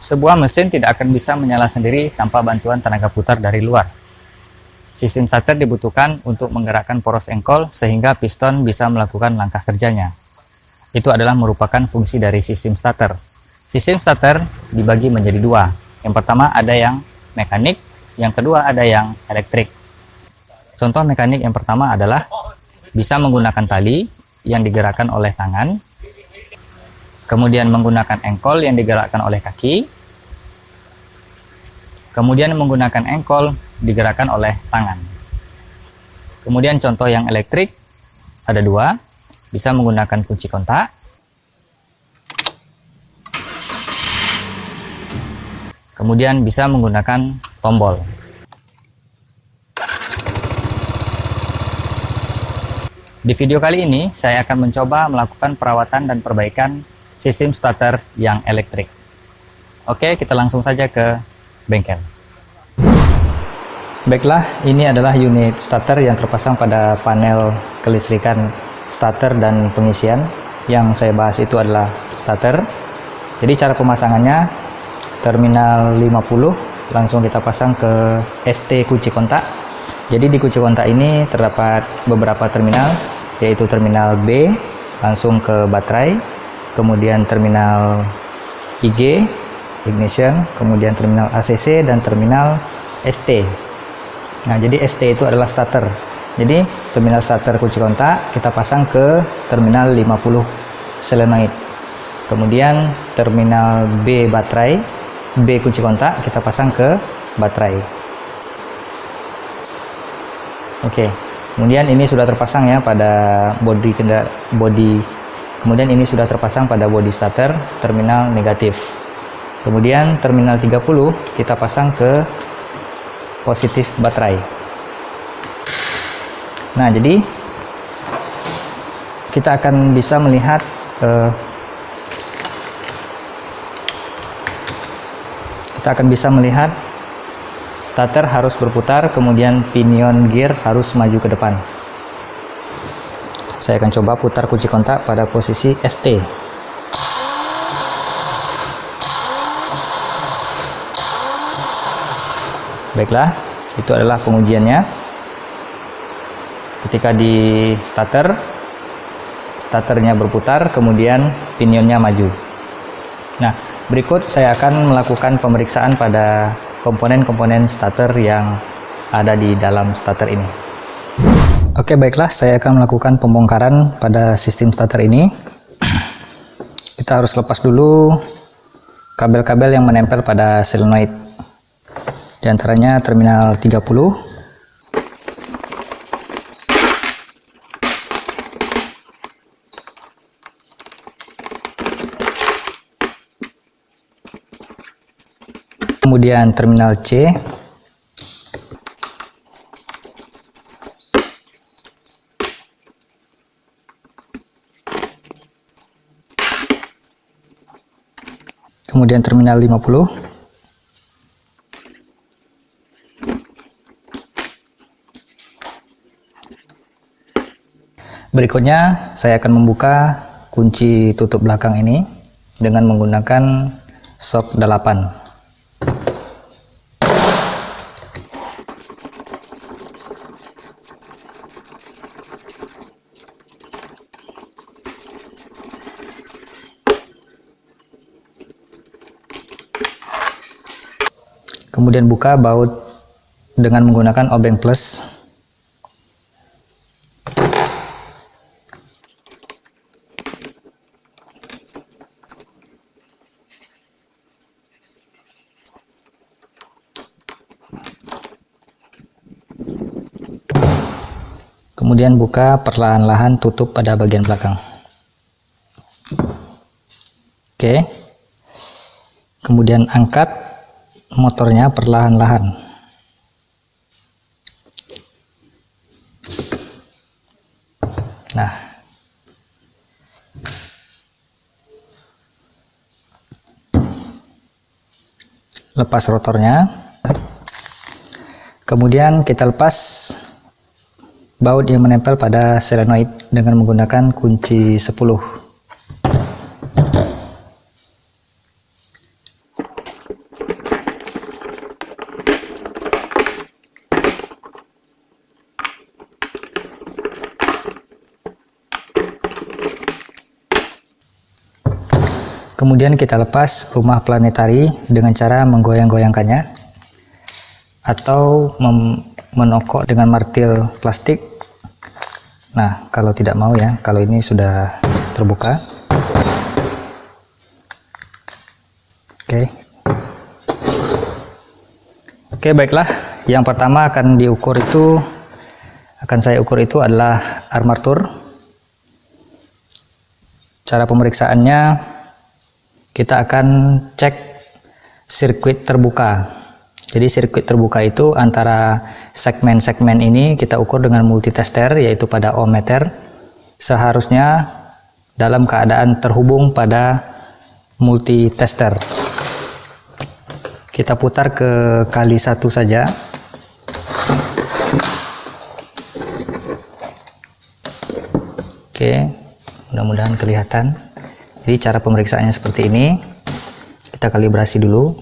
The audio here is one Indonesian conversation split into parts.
Sebuah mesin tidak akan bisa menyala sendiri tanpa bantuan tenaga putar dari luar. Sistem starter dibutuhkan untuk menggerakkan poros engkol sehingga piston bisa melakukan langkah kerjanya. Itu adalah merupakan fungsi dari sistem starter. Sistem starter dibagi menjadi dua. Yang pertama ada yang mekanik, yang kedua ada yang elektrik. Contoh mekanik yang pertama adalah bisa menggunakan tali yang digerakkan oleh tangan, kemudian menggunakan engkol yang digerakkan oleh kaki, kemudian menggunakan engkol digerakkan oleh tangan. Kemudian contoh yang elektrik ada dua, bisa menggunakan kunci kontak, kemudian bisa menggunakan tombol. Di video kali ini saya akan mencoba melakukan perawatan dan perbaikan sistem starter yang elektrik. Oke, kita langsung saja ke bengkel. Baiklah, ini adalah unit starter yang terpasang pada panel kelistrikan starter dan pengisian. Yang saya bahas itu adalah starter. Jadi cara pemasangannya, terminal 50 langsung kita pasang ke ST kunci kontak. Jadi di kunci kontak ini terdapat beberapa terminal, yaitu terminal B langsung ke baterai, kemudian terminal IG ignition, kemudian terminal ACC dan terminal ST. Nah, jadi ST itu adalah starter. Jadi terminal starter kunci kontak kita pasang ke terminal 50 solenoid. Kemudian terminal B baterai, B kunci kontak kita pasang ke baterai. Oke. Kemudian ini sudah terpasang ya pada bodi kemudian ini sudah terpasang pada bodi starter terminal negatif. Kemudian terminal 30 kita pasang ke positif baterai. Nah, jadi kita akan bisa melihat starter harus berputar, kemudian pinion gear harus maju ke depan. Saya akan coba putar kunci kontak pada posisi ST. Baiklah, itu adalah pengujiannya. Ketika di starternya berputar, kemudian pinionnya maju. Nah, berikut saya akan melakukan pemeriksaan pada komponen-komponen starter yang ada di dalam starter ini. Oke, baiklah, saya akan melakukan pembongkaran pada sistem starter ini. Kita harus lepas dulu kabel-kabel yang menempel pada solenoid. Di antaranya terminal 30, kemudian terminal C, kemudian terminal 50, berikutnya saya akan membuka kunci tutup belakang ini dengan menggunakan shock 8. Kemudian buka baut dengan menggunakan obeng plus. Kemudian buka perlahan-lahan tutup pada bagian belakang. Oke. Kemudian angkat motornya perlahan-lahan. Nah, lepas rotornya. Kemudian kita lepas baut yang menempel pada solenoid dengan menggunakan kunci 10. Kemudian kita lepas rumah planetari dengan cara menggoyang-goyangkannya atau menokok dengan martil plastik. Nah, kalau tidak mau ya, kalau ini sudah terbuka. Oke, baiklah. Yang pertama akan saya ukur itu adalah armatur. Cara pemeriksaannya, kita akan cek sirkuit terbuka. Jadi sirkuit terbuka itu antara segmen-segmen ini kita ukur dengan multitester, yaitu pada ohmmeter. Seharusnya dalam keadaan terhubung pada multitester. Kita putar ke kali 1 saja. Oke, mudah-mudahan kelihatan. Jadi cara pemeriksaannya seperti ini. Kita kalibrasi dulu.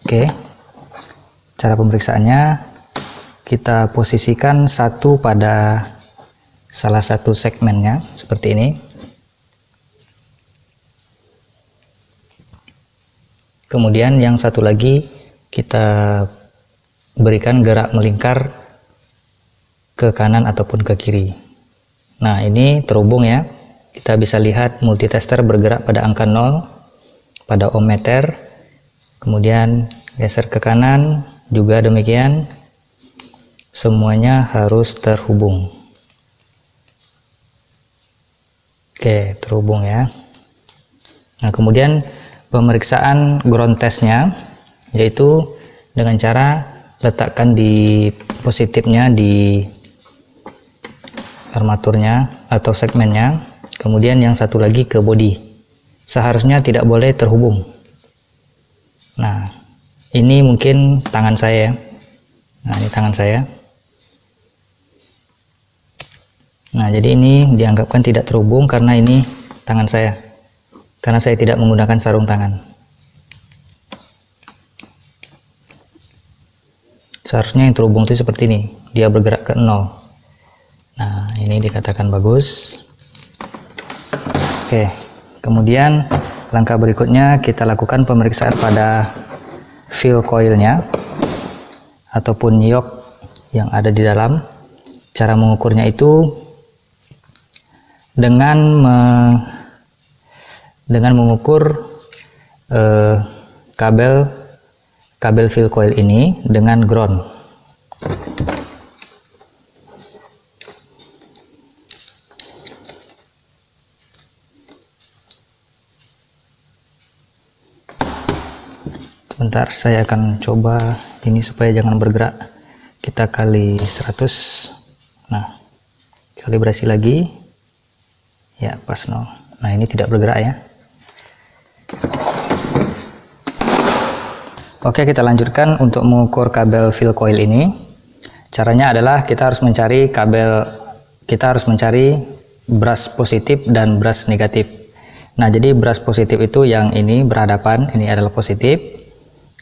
Oke, cara pemeriksaannya kita posisikan satu pada salah satu segmennya seperti ini. Kemudian yang satu lagi kita berikan gerak melingkar ke kanan ataupun ke kiri. Nah, ini terhubung ya. Kita bisa lihat multitester bergerak pada angka 0 pada ohmmeter. Kemudian geser ke kanan juga demikian. Semuanya harus terhubung. Oke, terhubung ya. Nah, kemudian pemeriksaan ground testnya yaitu dengan cara letakkan di positifnya di armaturnya atau segmennya, kemudian yang satu lagi ke body. Seharusnya tidak boleh terhubung. Nah, ini mungkin tangan saya. Nah, ini tangan saya. Nah, jadi ini dianggapkan tidak terhubung karena ini tangan saya. Karena saya tidak menggunakan sarung tangan. Seharusnya yang terhubung itu seperti ini, dia bergerak ke 0. Nah, ini dikatakan bagus. Oke, kemudian langkah berikutnya kita lakukan pemeriksaan pada fill coilnya ataupun yoke yang ada di dalam. Cara mengukurnya itu dengan mengukur kabel fill coil ini dengan ground. Sebentar, saya akan coba ini supaya jangan bergerak. Kita kali 100. Nah, kalibrasi lagi. Ya, pas 0. Nah, ini tidak bergerak ya. Oke, kita lanjutkan untuk mengukur kabel fill coil ini. Caranya adalah kita harus mencari brush positif dan brush negatif. Nah, jadi brush positif itu yang ini berhadapan, ini adalah positif.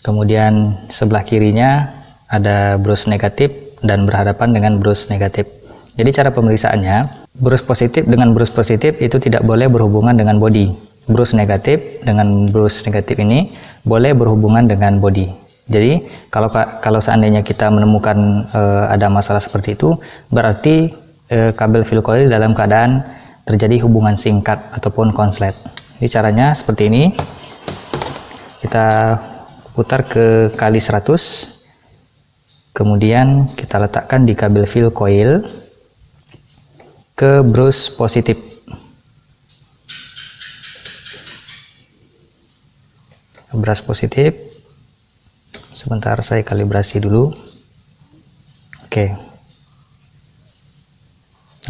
Kemudian sebelah kirinya ada brush negatif dan berhadapan dengan brush negatif. Jadi cara pemeriksaannya, brush positif dengan brush positif itu tidak boleh berhubungan dengan body. Brush negatif dengan brush negatif ini boleh berhubungan dengan body. Jadi kalau seandainya kita menemukan ada masalah seperti itu, berarti kabel fill coil dalam keadaan terjadi hubungan singkat ataupun konslet. Jadi caranya seperti ini. Kita putar ke kali 100, kemudian kita letakkan di kabel fill coil ke brush positif. Brush positif. Sebentar, saya kalibrasi dulu. Oke.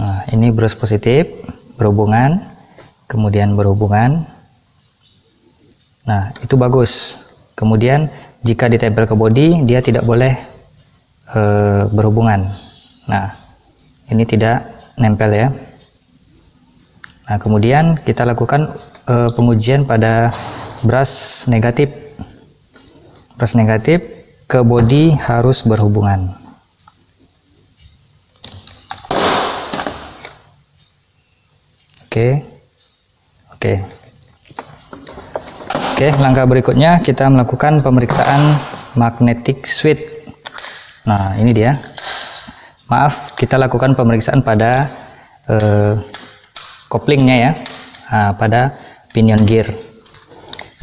Nah, ini brush positif berhubungan, kemudian berhubungan. Nah, itu bagus. Kemudian jika ditempel ke body, dia tidak boleh berhubungan. Nah, ini tidak nempel ya. Nah, kemudian kita lakukan pengujian pada brush negatif. Brush negatif ke body harus berhubungan. Oke. Oke. Oke, langkah berikutnya kita melakukan pemeriksaan magnetic switch. Nah, ini dia. Maaf, kita lakukan pemeriksaan pada koplingnya ya, pada pinion gear.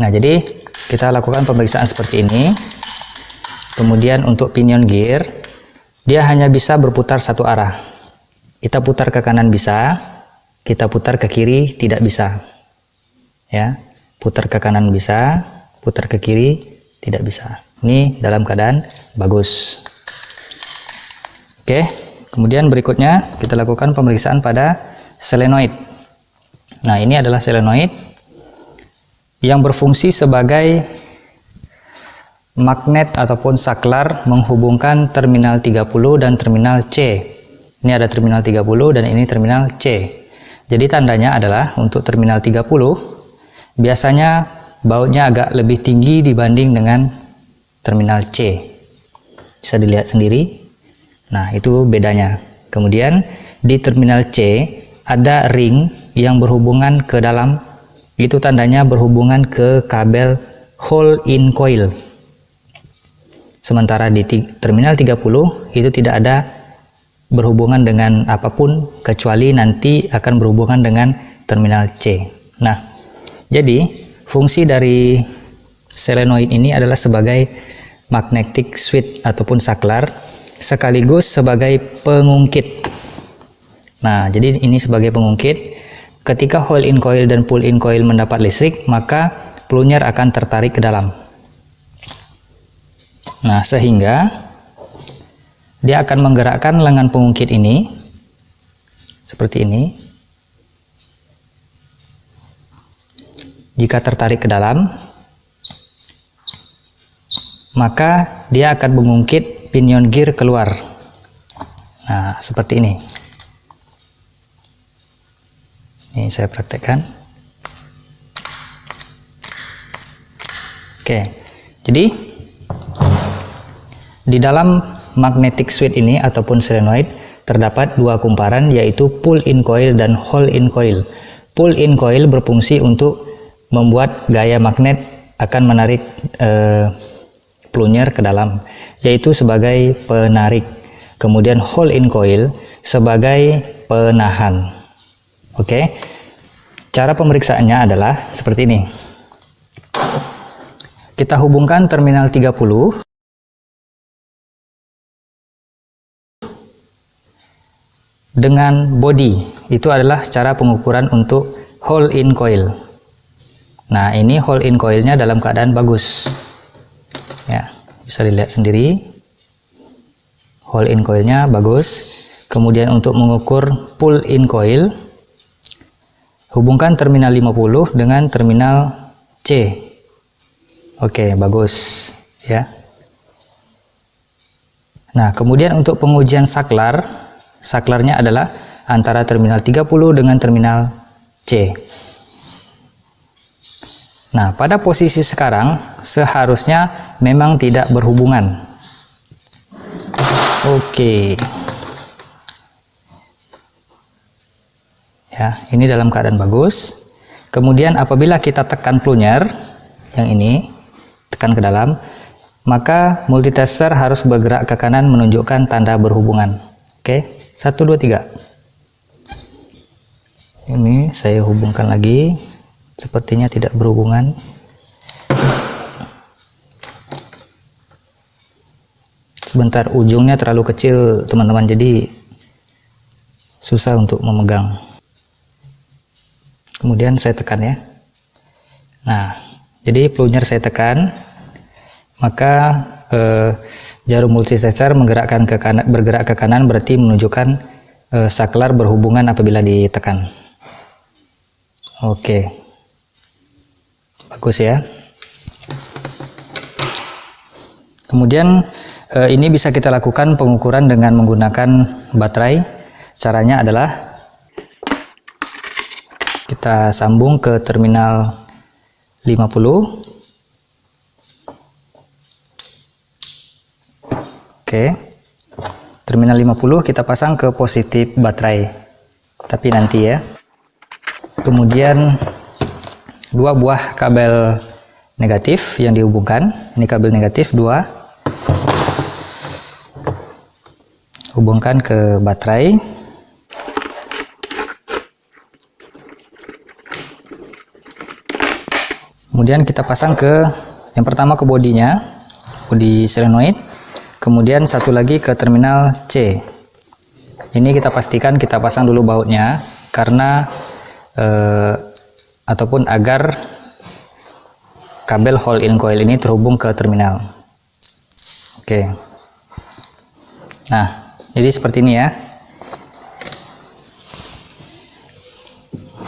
Nah, jadi kita lakukan pemeriksaan seperti ini. Kemudian untuk pinion gear, dia hanya bisa berputar satu arah. Kita putar ke kanan bisa, kita putar ke kiri tidak bisa. Ya, putar ke kanan bisa, putar ke kiri tidak bisa. Ini dalam keadaan bagus. Oke, kemudian berikutnya kita lakukan pemeriksaan pada solenoid. Nah, ini adalah solenoid yang berfungsi sebagai magnet ataupun saklar menghubungkan terminal 30 dan terminal C. Ini ada terminal 30 dan ini terminal C. Jadi tandanya adalah untuk terminal 30 biasanya bautnya agak lebih tinggi dibanding dengan terminal C. Bisa dilihat sendiri. Nah, itu bedanya. Kemudian di terminal C ada ring yang berhubungan ke dalam, itu tandanya berhubungan ke kabel hole-in coil. Sementara di terminal 30 itu tidak ada berhubungan dengan apapun kecuali nanti akan berhubungan dengan terminal C. Nah, jadi fungsi dari solenoid ini adalah sebagai magnetic switch ataupun saklar sekaligus sebagai pengungkit. Nah, jadi ini sebagai pengungkit. Ketika hole-in coil dan pull-in coil mendapat listrik, maka plunyer akan tertarik ke dalam. Nah, sehingga dia akan menggerakkan lengan pengungkit ini seperti ini. Jika tertarik ke dalam, maka dia akan mengungkit pinion gear keluar. Nah, seperti ini. Ini saya praktekkan. Oke, jadi di dalam magnetic switch ini ataupun solenoid terdapat dua kumparan, yaitu pull-in coil dan hole-in coil. Pull-in coil berfungsi untuk membuat gaya magnet akan menarik plunyer ke dalam, yaitu sebagai penarik. Kemudian hole-in coil sebagai penahan. Oke, cara pemeriksaannya adalah seperti ini. Kita hubungkan terminal 30 dengan body. Itu adalah cara pengukuran untuk hole-in coil. Nah, ini hole-in coilnya dalam keadaan bagus. Ya, bisa dilihat sendiri. Hole-in coilnya bagus. Kemudian untuk mengukur pull-in coil, hubungkan terminal 50 dengan terminal C. Oke, bagus ya. Nah, kemudian untuk pengujian saklar, saklarnya adalah antara terminal 30 dengan terminal C. Nah, pada posisi sekarang seharusnya memang tidak berhubungan. Oke. Ya, ini dalam keadaan bagus. Kemudian apabila kita tekan plunyer yang ini, tekan ke dalam, maka multitester harus bergerak ke kanan menunjukkan tanda berhubungan. Oke, 1, 2, 3. Ini saya hubungkan lagi. Sepertinya tidak berhubungan. Sebentar, ujungnya terlalu kecil teman-teman, jadi susah untuk memegang. Kemudian saya tekan ya. Nah, jadi plunyer saya tekan, maka jarum multitester bergerak ke kanan berarti menunjukkan saklar berhubungan apabila ditekan. Oke, bagus ya. Kemudian ini bisa kita lakukan pengukuran dengan menggunakan baterai. Caranya adalah kita sambung ke terminal 50. Oke, terminal 50 kita pasang ke positif baterai, tapi nanti ya. kemudian 2 buah kabel negatif yang dihubungkan. Ini kabel negatif 2, hubungkan ke baterai. Kemudian kita pasang ke yang pertama ke bodinya, bodi solenoid, kemudian satu lagi ke terminal C. Ini kita pastikan kita pasang dulu bautnya karena ataupun agar kabel hole in coil ini terhubung ke terminal. Oke. Nah, jadi seperti ini ya.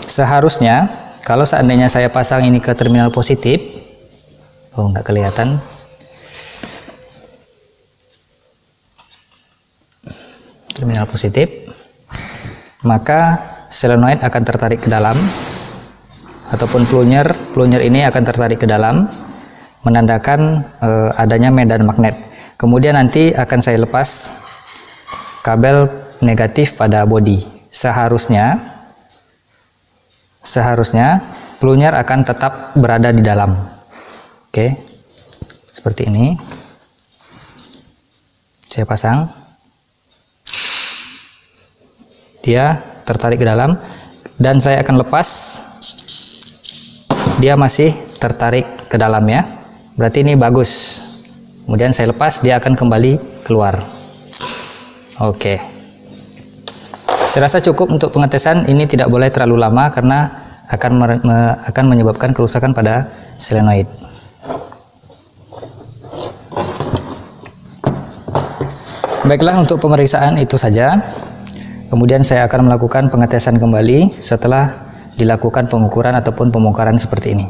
Seharusnya kalau seandainya saya pasang ini ke terminal positif, nggak kelihatan. Terminal positif, maka solenoid akan tertarik ke dalam, ataupun plunger ini akan tertarik ke dalam, menandakan adanya medan magnet. Kemudian nanti akan saya lepas kabel negatif pada bodi. Seharusnya plunger akan tetap berada di dalam. Oke, seperti ini. Saya pasang. Dia tertarik ke dalam dan saya akan lepas. Dia masih tertarik ke dalam ya. Berarti ini bagus. Kemudian saya lepas, dia akan kembali keluar. Oke. Saya rasa cukup untuk pengetesan. Ini tidak boleh terlalu lama karena akan menyebabkan kerusakan pada solenoid. Baiklah, untuk pemeriksaan itu saja. Kemudian saya akan melakukan pengetesan kembali setelah dilakukan pengukuran ataupun pembongkaran seperti ini.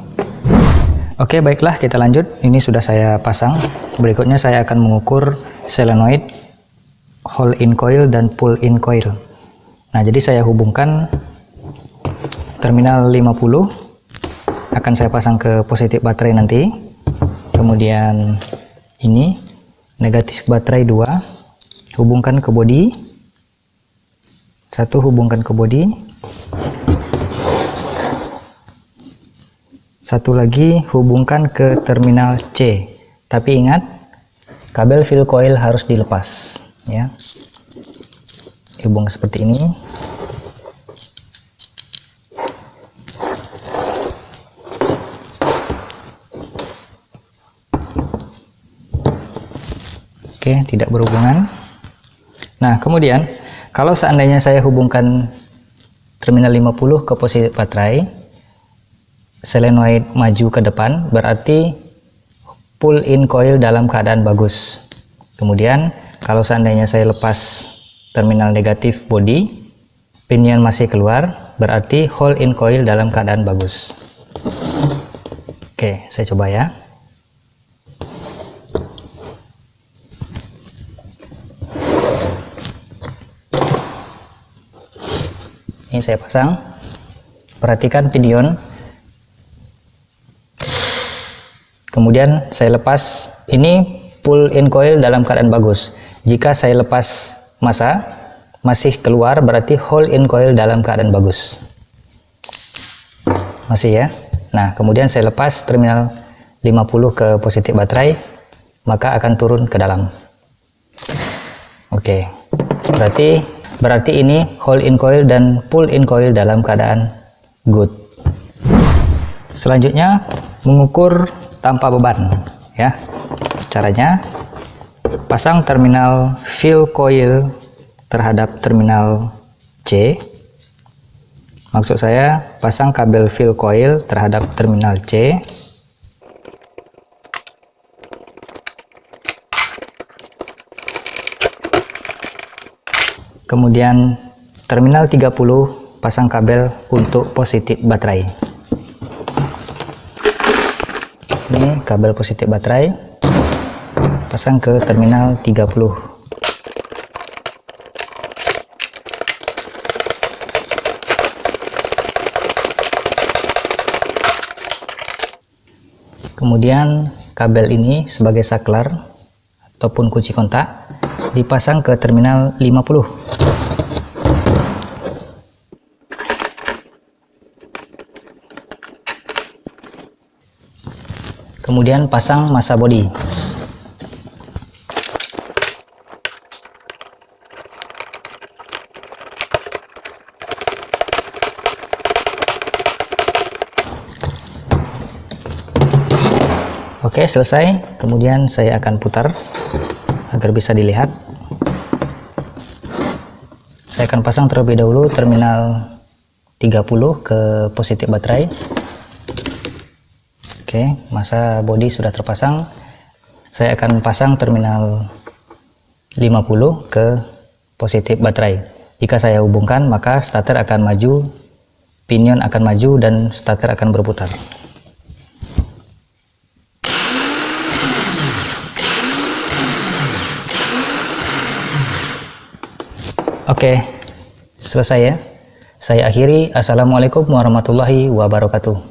Oke, baiklah, kita lanjut. Ini sudah saya pasang. Berikutnya saya akan mengukur solenoid hole in coil dan pull in coil. Nah, jadi saya hubungkan terminal 50, akan saya pasang ke positif baterai nanti. Kemudian ini negatif baterai 2, hubungkan ke bodi. 1 hubungkan ke bodi. 1 lagi hubungkan ke terminal C. Tapi ingat, kabel fill coil harus dilepas ya. Hubung seperti ini. Oke, tidak berhubungan. Nah, kemudian kalau seandainya saya hubungkan terminal 50 ke positif baterai, solenoid maju ke depan, berarti pull in coil dalam keadaan bagus. Kemudian kalau seandainya saya lepas terminal negatif body, pinion masih keluar, berarti hole in coil dalam keadaan bagus. Oke, saya coba ya. Ini saya pasang. Perhatikan pinion. Kemudian saya lepas. Ini pull in coil dalam keadaan bagus. Jika saya lepas masa masih keluar, berarti hole in coil dalam keadaan bagus. Masih ya. Nah, kemudian saya lepas terminal 50 ke positif baterai, maka akan turun ke dalam. Oke. Berarti ini hole in coil dan pull in coil dalam keadaan good. Selanjutnya mengukur tanpa beban ya. Caranya pasang terminal fill coil terhadap terminal C. Maksud saya pasang kabel fill coil terhadap terminal C. Kemudian terminal 30 pasang kabel untuk positif baterai. Ini kabel positif baterai pasang ke terminal 30. Kemudian kabel ini sebagai saklar ataupun kunci kontak dipasang ke terminal 50. Kemudian pasang massa bodi. Oke, selesai. Kemudian saya akan putar agar bisa dilihat. Saya akan pasang terlebih dahulu terminal 30 ke positif baterai. Oke, massa bodi sudah terpasang. Saya akan pasang terminal 50 ke positif baterai. Jika saya hubungkan, maka starter akan maju, pinion akan maju, dan starter akan berputar. Oke, selesai ya. Saya akhiri. Assalamualaikum warahmatullahi wabarakatuh.